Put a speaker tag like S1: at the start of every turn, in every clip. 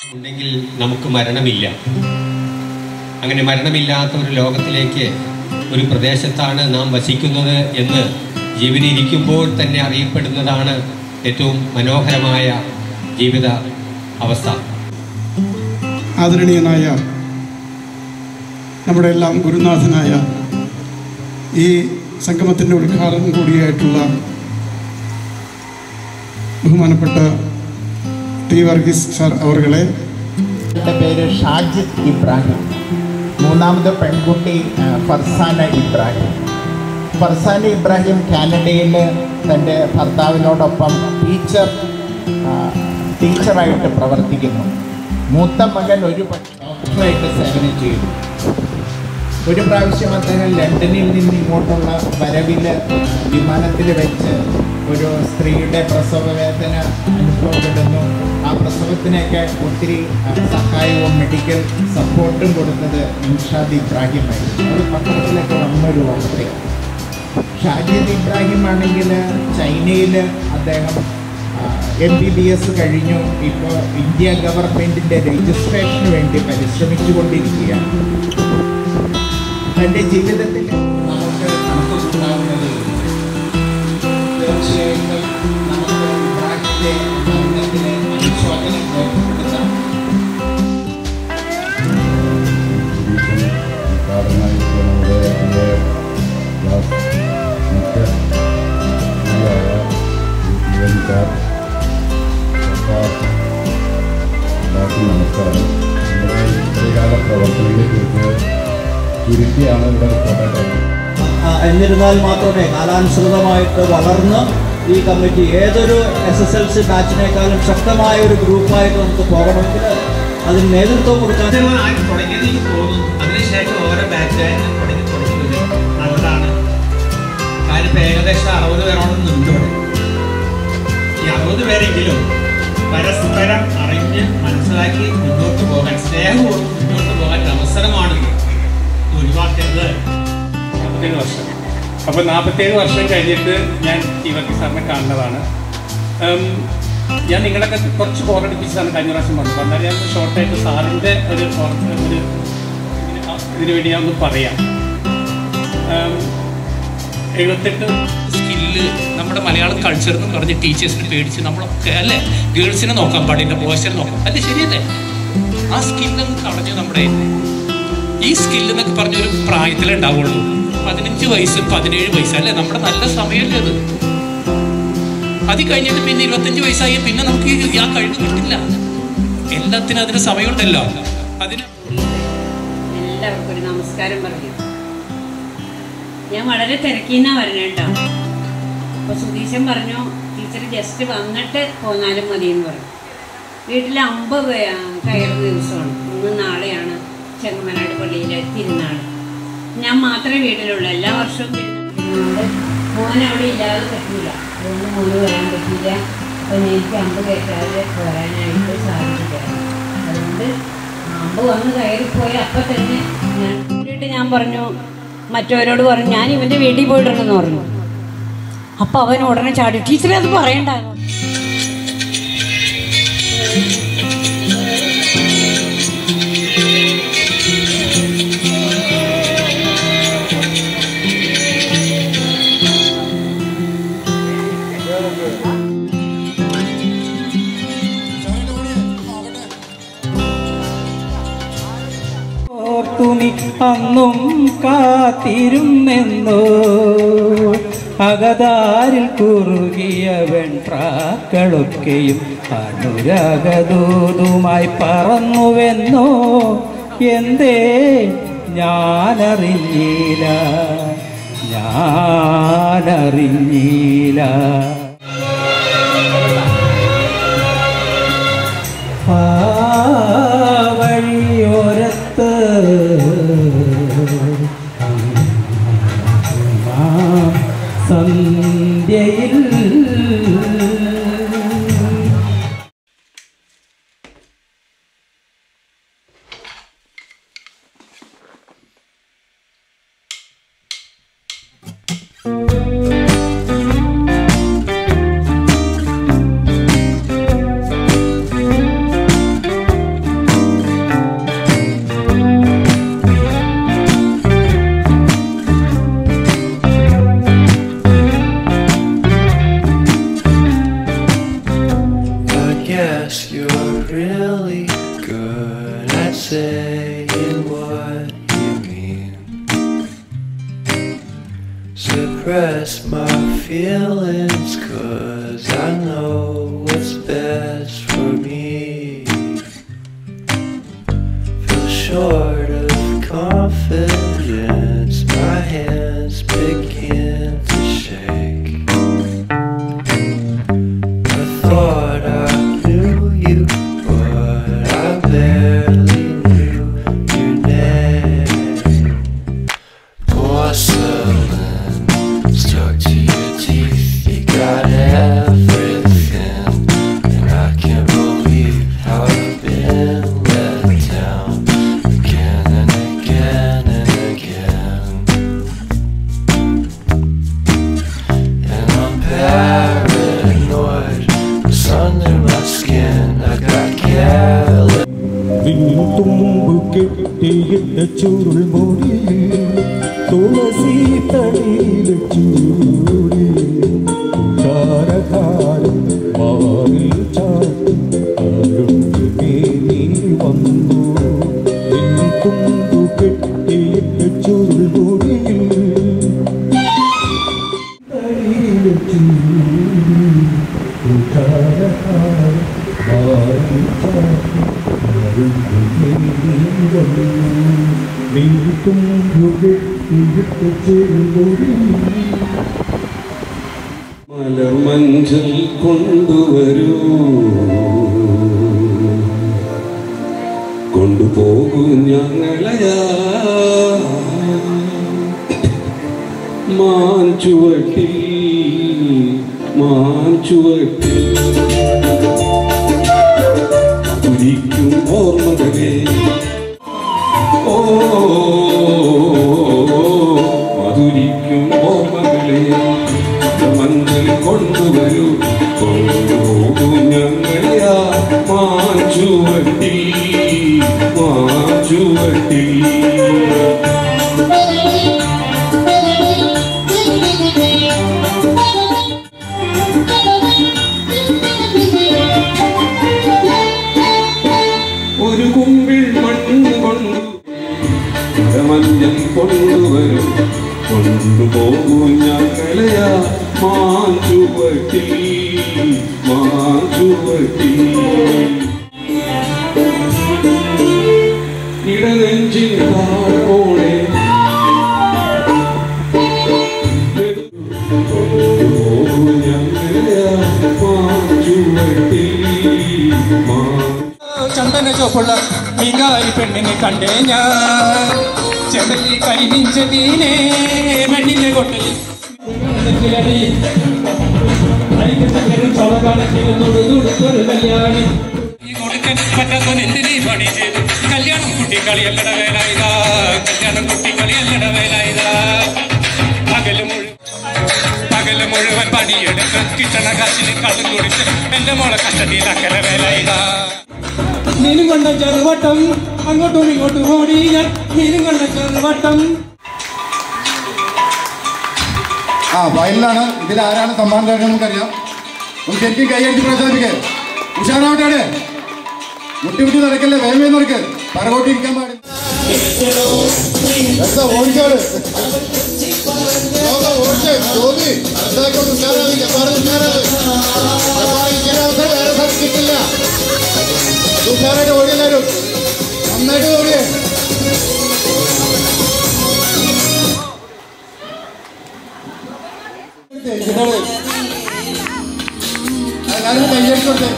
S1: ഉണ്ടെങ്കിൽ നമുക്ക് മരണമില്ല. അങ്ങനെ മരണമില്ലാത്ത ഒരു ലോകത്തിലേക്ക്, ഒരു പ്രദേശത്താണ് നാം വസിക്കുന്നത് എന്ന് ജീവനിരിക്കുമ്പോൾ തന്നെ അറിയപ്പെടുന്നതാണ് ഏറ്റവും മനോഹരമായ ജീവിത അവസ്ഥ.
S2: ആദരണീയനായ നമ്മുടെ എല്ലാം ഗുരുനാഥനായ ഈ സംഗമത്തിൻ്റെ ഉദ്ഘാടനം കൂടിയായിട്ടുള്ള ബഹുമാനപ്പെട്ട ടി വർഗീസ് സാർ അവരുടെ
S3: പേര് ഷാജിദ് ഇബ്രാഹിം. മൂന്നാമത് പെൺകുട്ടി ഫർസാന ഇബ്രാഹിം. ഫർസാന ഇബ്രാഹിം കാനഡയിൽ തൻ്റെ ഭർത്താവിനോടൊപ്പം ടീച്ചറായിട്ട് പ്രവർത്തിക്കുന്നു. മൂത്ത മകൻ ഒരു ഡോക്ടറായിട്ട് സേവനം ചെയ്യുന്നു. ഒരു പ്രാവശ്യം അദ്ദേഹം ലണ്ടനിൽ നിന്ന് ഇങ്ങോട്ടുള്ള വരവിൽ വിമാനത്തിൽ വെച്ച് ഒരു സ്ത്രീയുടെ പ്രസവവേദന അനുഭവപ്പെടുന്നു. ആ പ്രസവത്തിനൊക്കെ ഒത്തിരി സഹായവും മെഡിക്കൽ സപ്പോർട്ടും കൊടുത്തത് നിഷാദ് ഇബ്രാഹിമായിരുന്നു. ഒരു പത്രത്തിലൊക്കെ വന്നൊരു വാർത്തയാണ്. ഷാജിദ് ഇബ്രാഹിം ആണെങ്കിൽ ചൈനയിൽ അദ്ദേഹം MBBS കഴിഞ്ഞു. ഇപ്പോൾ ഇന്ത്യ ഗവൺമെൻറ്റിൻ്റെ രജിസ്ട്രേഷന് വേണ്ടി പരിശ്രമിച്ചു കൊണ്ടിരിക്കുകയാണ്. തൻ്റെ ജീവിതത്തിൽ നമുക്ക് കണക്ക് കൂട്ടാവുന്നത് തീർച്ചയായിട്ടും നമുക്ക് ഇബ്രാഹിമിൻ്റെ ഭരണത്തിലെ അനുശോചനം രേഖപ്പെടുത്താം.
S4: നമസ്കാരം. നമ്മുടെ ഇത്രകാല പ്രവർത്തനങ്ങളെക്കുറിച്ച് ചുരുക്കിയാണ് ഇവിടെ റിപ്പോർട്ടായിട്ട്.
S5: എന്നിരുന്നാൽ മാത്രമേ കാലാനുസൃതമായിട്ട് വളർന്ന് ഈ കമ്മിറ്റി ഏതൊരു SSLC ബാച്ചിനേക്കാളും ശക്തമായ ഒരു ഗ്രൂപ്പായിട്ട് നമുക്ക് പോകണമെങ്കിൽ അതിന് നേതൃത്വം കൊടുക്കാൻ
S6: തുടങ്ങിയതെനിക്ക് തോന്നുന്നു. അതിനുശേഷം ഓരോ ബാച്ചായിട്ട് തുടങ്ങി നല്ലതാണ്. കാര്യം ഏകദേശം 60 പേരോളം നിന്നുണ്ട്. ഈ 60 പേരെങ്കിലും പരസ്പരം അറിഞ്ഞ് മനസ്സിലാക്കി മുന്നോട്ട് പോകാൻ, സ്നേഹപൂർവ്വം മുന്നോട്ട് പോകാൻ ഒരു അവസരമാണ് ഒഴിവാക്കരുത്.
S7: 47 വർഷം. അപ്പോൾ 47 വർഷം കഴിഞ്ഞിട്ട് ഞാൻ ഈ വർഗീസ് സാറിനെ കാണുന്നതാണ്. ഞാൻ നിങ്ങളൊക്കെ കുറച്ച് ബോറടിപ്പിച്ചതാണ് കഴിഞ്ഞ പ്രാവശ്യം പറഞ്ഞത്. എന്നാൽ ഞാൻ ഷോർട്ടായിട്ട് സാറിൻ്റെ ഒരു ഇതിനു വേണ്ടി ഞാൻ ഒന്ന് പറയാം. 78
S8: സ്കില്ല് നമ്മുടെ മലയാളം കൾച്ചർ എന്ന് പറഞ്ഞ് ടീച്ചേഴ്സിനെ പേടിച്ച് നമ്മളൊക്കെ അല്ലേ ഗേൾസിനെ നോക്കാൻ പാടില്ല, ബോയ്സിനെ നോക്കാം അല്ലേ, ശരിയല്ലേ? ആ സ്കില്ലൊന്ന് തടഞ്ഞു. നമ്മുടെ ഈ സ്കില്ലെന്നൊക്കെ പറഞ്ഞൊരു പ്രായത്തിലേ ഉണ്ടാവുള്ളൂ. 15 വയസ്സ് 17 വയസ്സല്ലേ നമ്മുടെ നല്ല സമയമല്ലേ അത്. അത് കഴിഞ്ഞിട്ട് പിന്നെ 25 വയസ്സായി പിന്നെ നമുക്ക് ആ കഴിവ് കിട്ടില്ല. എല്ലാത്തിനും അതിന് സമയമുണ്ടല്ലോ. അതിന്
S9: എല്ലാവർക്കും ഒരു നമസ്കാരം പറയും. ഞാൻ വളരെ തിരക്കിന്നാ വരണേ കേട്ടോ. അപ്പോൾ സുധീശൻ പറഞ്ഞു ടീച്ചർ ജസ്റ്റ് വന്നിട്ട് പോന്നാലും മതിയെന്ന് പറഞ്ഞു. വീട്ടിൽ 50 കയറുന്ന ദിവസമാണ്. ഇന്ന് നാളെയാണ് ചെങ്ങമനാട് പള്ളിയിലെ തിരുനാൾ. ഞാൻ മാത്രമേ വീട്ടിലുള്ളൂ. എല്ലാ വർഷവും തിരുനാൾ മോൻ അവിടെ ഇല്ലാതെ പറ്റില്ല. അതുകൊണ്ട് മോന് വരാൻ പറ്റില്ല. അപ്പം എനിക്ക് 50 കയറ്റാതെ വരാനായിട്ട് സാധിക്കില്ല. അതുകൊണ്ട് 50 വന്ന് കയറിപ്പോയി. അപ്പം തന്നെ ഞാൻ പറഞ്ഞു, മറ്റവരോട് പറഞ്ഞു ഞാൻ ഇവൻ്റെ വീട്ടിൽ പോയിട്ടുണ്ടെന്ന് പറഞ്ഞു. അപ്പം അവൻ ഉടനെ ചാടി ടീച്ചറെ അത് പറയണ്ടായിരുന്നു.
S5: അന്നും കാത്തിരുന്നെന്നോ അകതാരിൽ കുറുകിയ വെൺട്രാക്കളൊക്കെയും അനുരാഗദൂതുമായി പറന്നുവെന്നോ എന്തേ ഞാനറിഞ്ഞില്ല. വഴിയോരത്ത് സന്ധ്യയിൽ
S10: thought I knew you, but I barely knew your name. Porcelain stuck to your teeth, you got everything, and I can't believe how I've been let down again and again and again. And I'm paranoid, what's under my skin, I got careless.
S11: തുമ്പ് കെട്ടിയിട്ട ചുരുൾ മുടിയിൽ തുളസി തടിയിൽ ചൂടി ചാരകാലം മാറിൽ ചാട്ടി അരുണേ നീ വന്നു. തുമ്പ് കെട്ടിയിട്ട ചുരുൾ മുടിയിൽ തടിയിൽ ചൂടി ചാരകാലം മാറിൽ ചാട്ടി
S12: മലർമഞ്ചൽ കൊണ്ടുവരൂ, കൊണ്ടുപോകൂ ഞങ്ങളയാ മാഞ്ചുവട്ടിൽ മാഞ്ചുവട്ടിൽ തുടിക്കും ഓർമ്മകളെ. ഓ മധുരിക്കും ഓർമ്മകളെ, മഞ്ഞൾ കൊണ്ടുവരൂ, കൊണ്ടുപോകൂ ഞങ്ങളെയാ മാഞ്ചുവട്ടി മാഞ്ചുവട്ടി. ഒരു കുമ്പിൾ മണ്ണ് കൊണ്ടു മഞ്ഞൾ കൊണ്ടുവരും, കൊണ്ടുപോകൂ ഞങ്ങളെയാ മാഞ്ചുവട്ടി മാഞ്ചുവട്ടി. ഇടനെഞ്ചിൻ താഴോടെ കൊണ്ടുപോകൂ ഞങ്ങളെയാ മാഞ്ചുവട്ടി
S13: ചന്ദന ചോപ്പുള്ള മീങ്കാരി പെണ്ണിനെ കണ്ടേ ഞാൻ, ചെമ്പല്ലി കരിമിഞ്ചീനെ മണ്ണിലെ കൊട്ടലി കല്യാണി എന്തിനീ പണി ചെയ്തു. കല്യാണം കുട്ടിക്കളിയല്ലട വേലായുധാ, കല്യാണം കുട്ടിക്കളിയല്ലട വേലായുധാ. പകല് മുഴുവൻ പണിയെടുത്ത് കിട്ടണ കാശിന് കള്ളും കുടിച്ച് എന്റെ മോളെ കഷ്ടത്തിലാക്കല വേലായുധാ. മീനും കൊണ്ട ചെറുവട്ടം അങ്ങോട്ടും ഇങ്ങോട്ടും ഓടി ഞാൻ, മീനും കൊണ്ട ചെറുവട്ടം.
S14: വയലിലാണ്. ഇതിൽ ആരാണ് സമ്മാനം തരുന്നത് നമുക്കറിയാം. നമുക്ക് ശരിക്കും കൈയടിച്ച് പ്രോത്സാഹിപ്പിക്കേ. ഉഷാറാവട്ടെ, മുട്ടി മുട്ടി നടക്കല്ലേ, വേമേ നടക്ക്, പറകോട്ടി ഇരിക്കാൻ പാടില്ല. ഓടിച്ചോട് ഓടിച്ച് ജോബി എന്തായിക്കോട്ട് ഉഷാറാവില്ല, അവസരം വേറെ സ്ഥലത്ത് കിട്ടില്ല. ഉഷാറായിട്ട് ഓടിയെല്ലാവരും നന്നായിട്ട് ഓടിയേ. എല്ലാവരും കൈയടിച്ചോട്ടെ.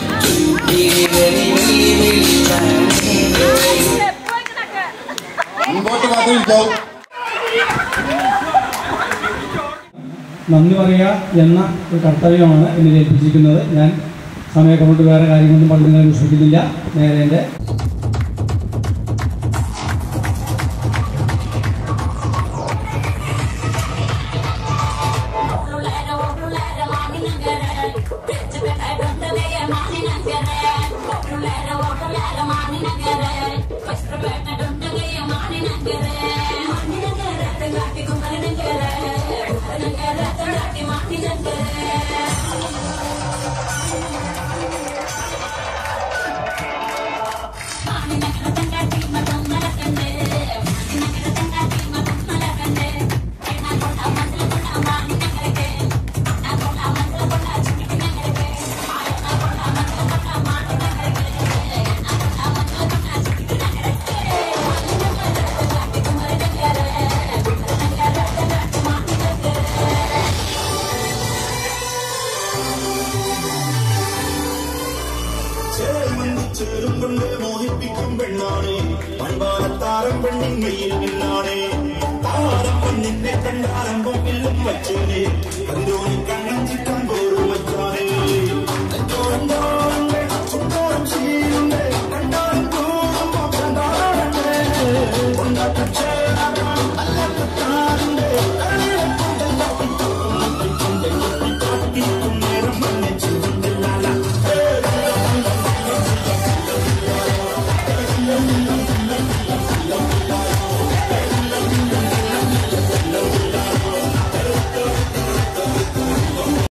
S14: മുമ്പോട്ട് മാത്രം ഇരിക്കാവൂ.
S13: നന്ദി പറയുക എന്ന ഒരു കർത്തവ്യമാണ് എന്നെ ഏൽപ്പിച്ചിരിക്കുന്നത്. ഞാൻ സമയമൊക്കെ കൊണ്ട് വേറെ കാര്യങ്ങളൊന്നും പഠിക്കുന്നതിന് ശ്രമിക്കുന്നില്ല. നേരെ എൻ്റെ
S15: ചേരും കൊണ്ട് മോഹിപ്പിക്കും പെണ്ണാണ് മൺപാലത്താരം പെണ്ണിൻ കയ്യിൽ നിന്നാണ് താരം പെണ്ണിന്റെ കണ്ടാരംഭം എല്ലാം വച്ചേനെ കണ്ടോനി കണ്ണൻ ചിക്കൻ